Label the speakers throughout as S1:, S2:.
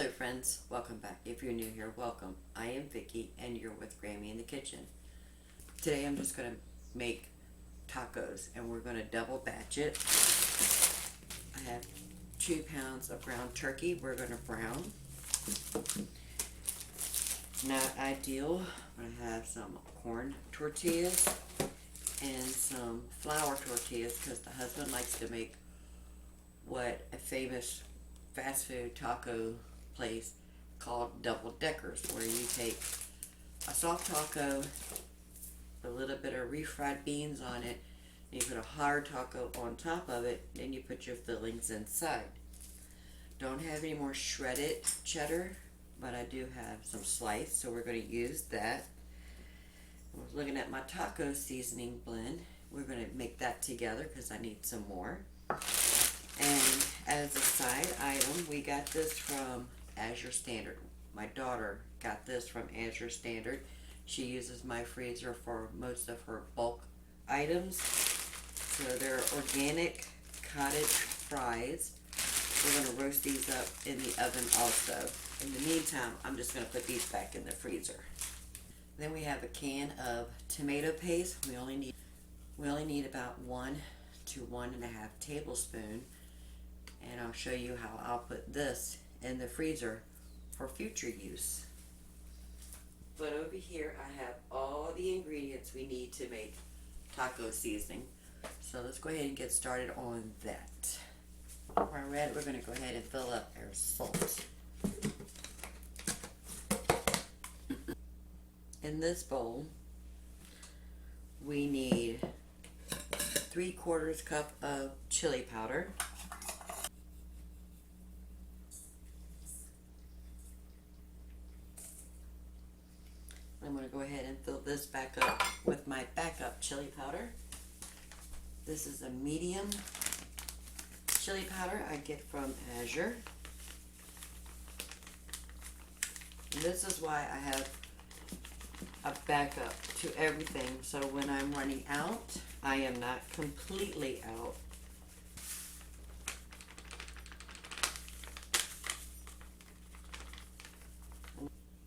S1: Hello friends, welcome back. If you're new here, welcome. I am Vicky and you're with Grammy in the kitchen. Today I'm just going to make tacos and we're going to double batch it. I have 2 pounds of ground turkey we're going to brown. Not ideal, but I have some corn tortillas and some flour tortillas because the husband likes to make what a famous fast food taco place called double deckers, where you take a soft taco, a little bit of refried beans on it, and you put a hard taco on top of it, then you put your fillings inside. Don't have any more shredded cheddar, but I do have some sliced, so we're going to use that. I was looking at my taco seasoning blend. We're going to make that together because I need some more. And as a side item, we got this from Azure Standard. My daughter got this from Azure Standard. She uses my freezer for most of her bulk items. So they're organic cottage fries. We're going to roast these up in the oven also. In the meantime, I'm just going to put these back in the freezer. Then we have a can of tomato paste. We only need about 1 to 1.5 tablespoons. And I'll show you how I'll put this in the freezer for future use. But over here I have all the ingredients we need to make taco seasoning. So let's go ahead and get started on that. When we're ready, we're going to go ahead and fill up our salt. In this bowl, we need 3/4 cup of chili powder. I'm going to go ahead and fill this back up with my backup chili powder. This is a medium chili powder I get from Azure. And this is why I have a backup to everything, so when I'm running out, I am not completely out.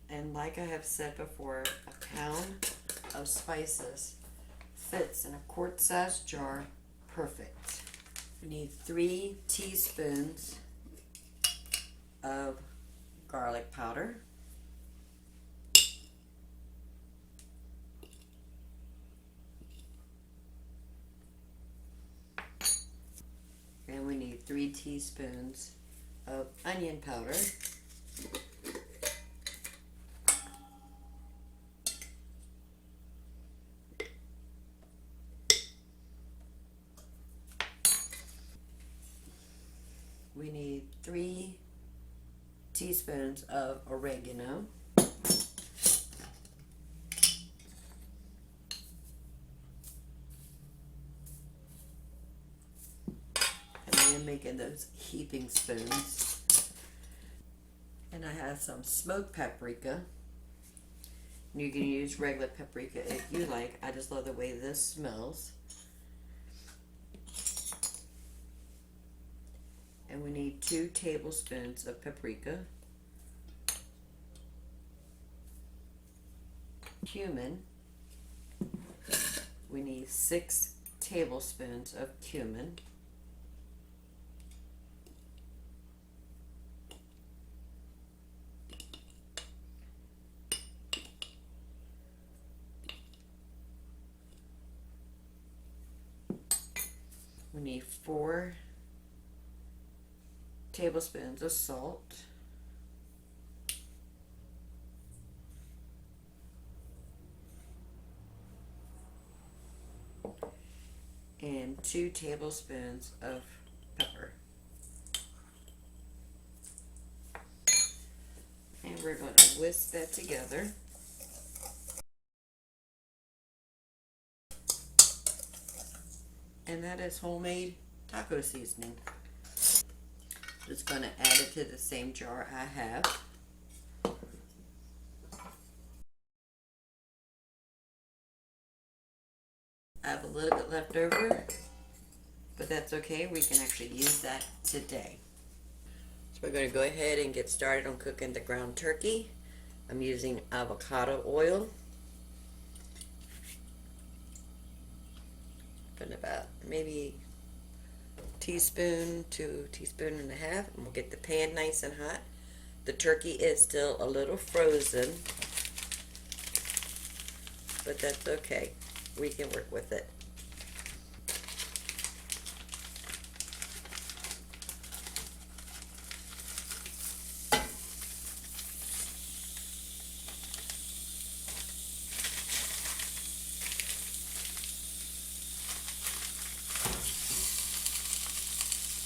S1: And like I have said before, a pound of spices fits in a quart-sized jar perfect. We need 3 teaspoons of garlic powder. And we need 3 teaspoons of onion powder. We need 3 teaspoons of oregano. And I am making those heaping spoons. And I have some smoked paprika. You can use regular paprika if you like. I just love the way this smells. And we need 2 tablespoons of paprika, cumin. We need 6 tablespoons of cumin. We need 4 tablespoons of salt. And 2 tablespoons of pepper. And we're going to whisk that together. And that is homemade taco seasoning. Just going to add it to the same jar I have. I have a little bit left over, but that's okay. We can actually use that today. So we're going to go ahead and get started on cooking the ground turkey. I'm using avocado oil. Putting about maybe a teaspoon to a teaspoon and a half. And we'll get the pan nice and hot. The turkey is still a little frozen, but that's okay. We can work with it.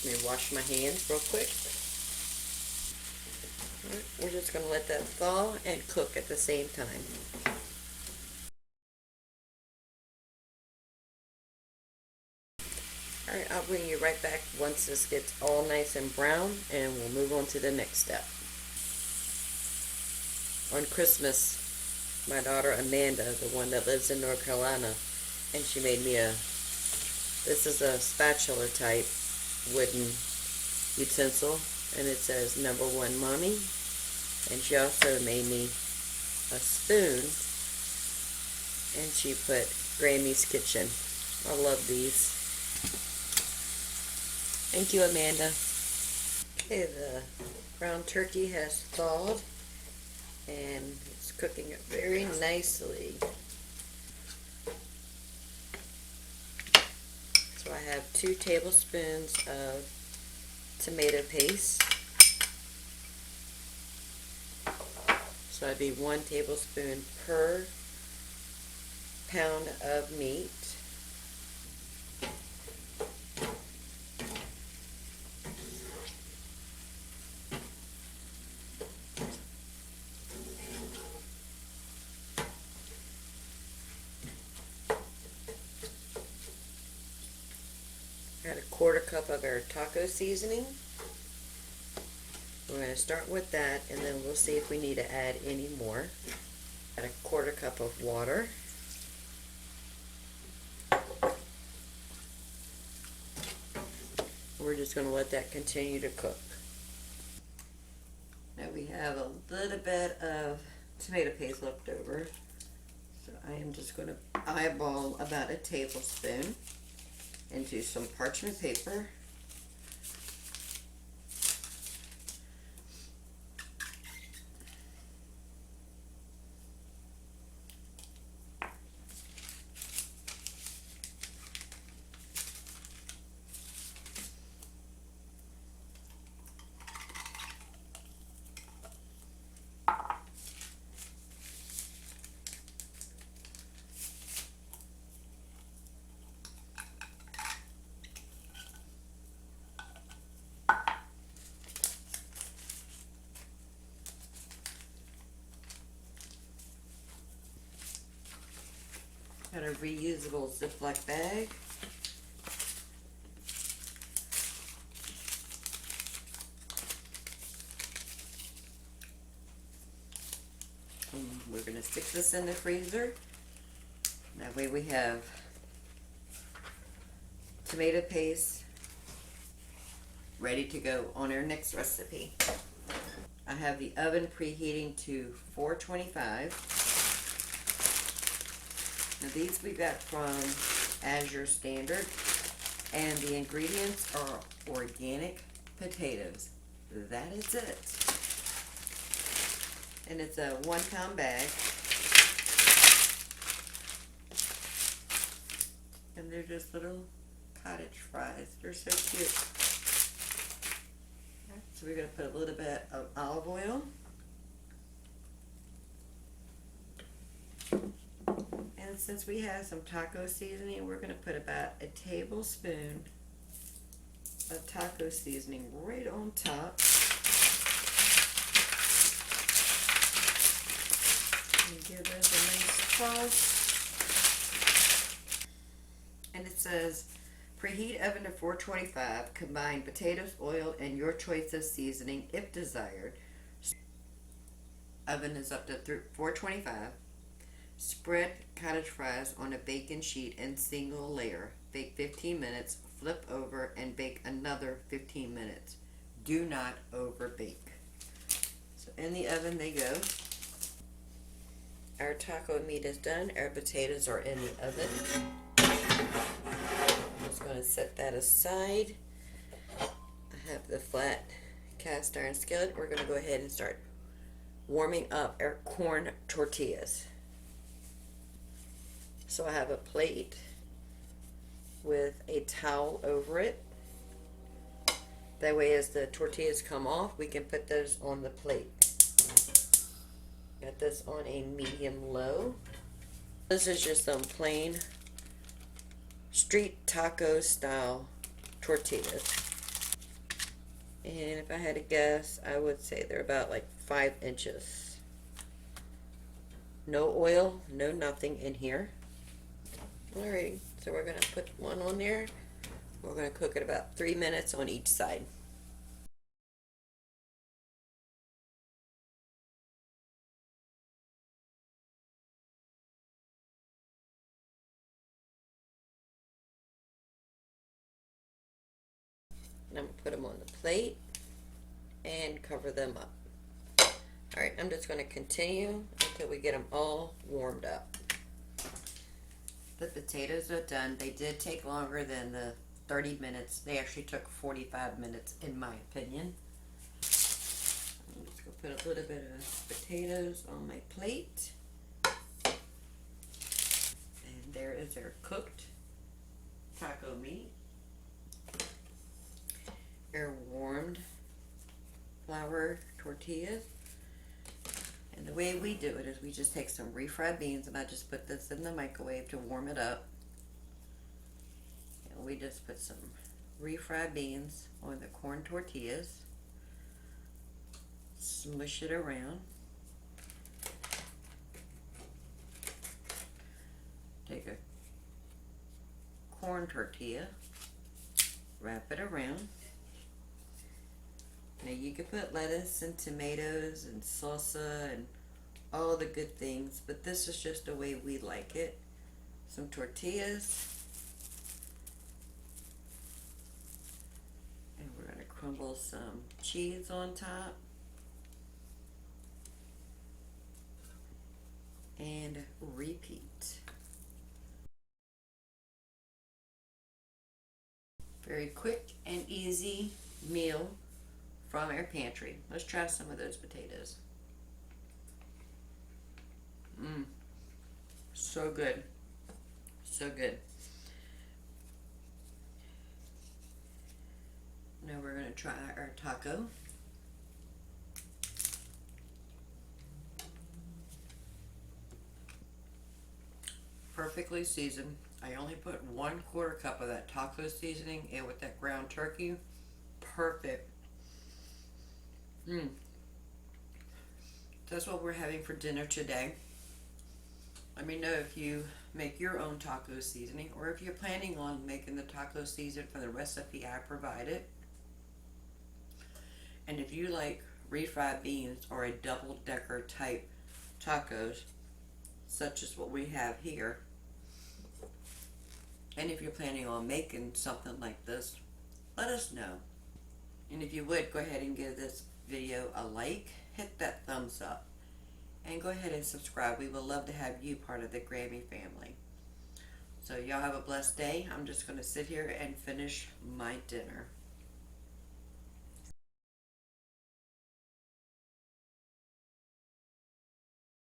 S1: Let me wash my hands real quick. Alright, we're just going to let that thaw and cook at the same time. Alright, I'll bring you right back once this gets all nice and brown, and we'll move on to the next step. On Christmas, my daughter Amanda, the one that lives in North Carolina, and she made me this is a spatula type wooden utensil, and it says number one mommy. And she also made me a spoon, and she put Grammy's Kitchen. I love these. Thank you, Amanda. Okay, the ground turkey has thawed, and it's cooking it very nicely. So I have 2 tablespoons of tomato paste. So that'd be 1 tablespoon per pound of meat. Add a 1/4 cup of our taco seasoning. We're going to start with that, and then we'll see if we need to add any more. Add a 1/4 cup of water. We're just going to let that continue to cook. Now we have a little bit of tomato paste left over, so I am just going to eyeball about a tablespoon into some parchment paper. Got a reusable Ziploc bag. And we're going to stick this in the freezer. That way we have tomato paste ready to go on our next recipe. I have the oven preheating to 425. Now these we got from Azure Standard, and the ingredients are organic potatoes. That is it. And it's a 1-pound bag. And they're just little cottage fries. They're so cute. So we're going to put a little bit of olive oil. And since we have some taco seasoning, we're going to put about a tablespoon of taco seasoning right on top. And give those a nice toss. And it says, preheat oven to 425. Combine potatoes, oil, and your choice of seasoning if desired. Oven is up to 425. Spread cottage fries on a baking sheet in single layer. Bake 15 minutes, flip over, and bake another 15 minutes. Do not over in the oven they go. Our taco meat is done. Our potatoes are in the oven. I'm just going to set that aside. I have the flat cast iron skillet. We're going to go ahead and start warming up our corn tortillas. So I have a plate with a towel over it. That way as the tortillas come off, we can put those on the plate. Got this on a medium-low. This is just some plain street taco style tortillas. And if I had to guess, I would say they're about like 5 inches. No oil, no nothing in here. Alright, so we're going to put one on there. We're going to cook it about 3 minutes on each side. And I'm going to put them on the plate and cover them up. Alright, I'm just going to continue until we get them all warmed up. The potatoes are done. They did take longer than the 30 minutes. They actually took 45 minutes in my opinion. I'm just going to put a little bit of potatoes on my plate. And there is our cooked taco meat. Our warmed flour tortillas. And the way we do it is we just take some refried beans, and I just put this in the microwave to warm it up. And we just put some refried beans on the corn tortillas. Smush it around. Take a corn tortilla, wrap it around. Now you can put lettuce and tomatoes and salsa and all the good things, but this is just the way we like it. Some tortillas. And we're going to crumble some cheese on top. And repeat. Very quick and easy meal from our pantry. Let's try some of those potatoes. So good. So good. Now we're going to try our taco. Perfectly seasoned. I only put 1/4 cup of that taco seasoning in with that ground turkey. Perfect. That's what we're having for dinner today. Let me know if you make your own taco seasoning, or if you're planning on making the taco season for the recipe I provided. And if you like refried beans or a double-decker type tacos, such as what we have here, and if you're planning on making something like this, let us know. And if you would, go ahead and give this video a like, hit that thumbs up, and go ahead and subscribe. We would love to have you part of the Grammy family. So y'all have a blessed day. I'm just going to sit here and finish my dinner.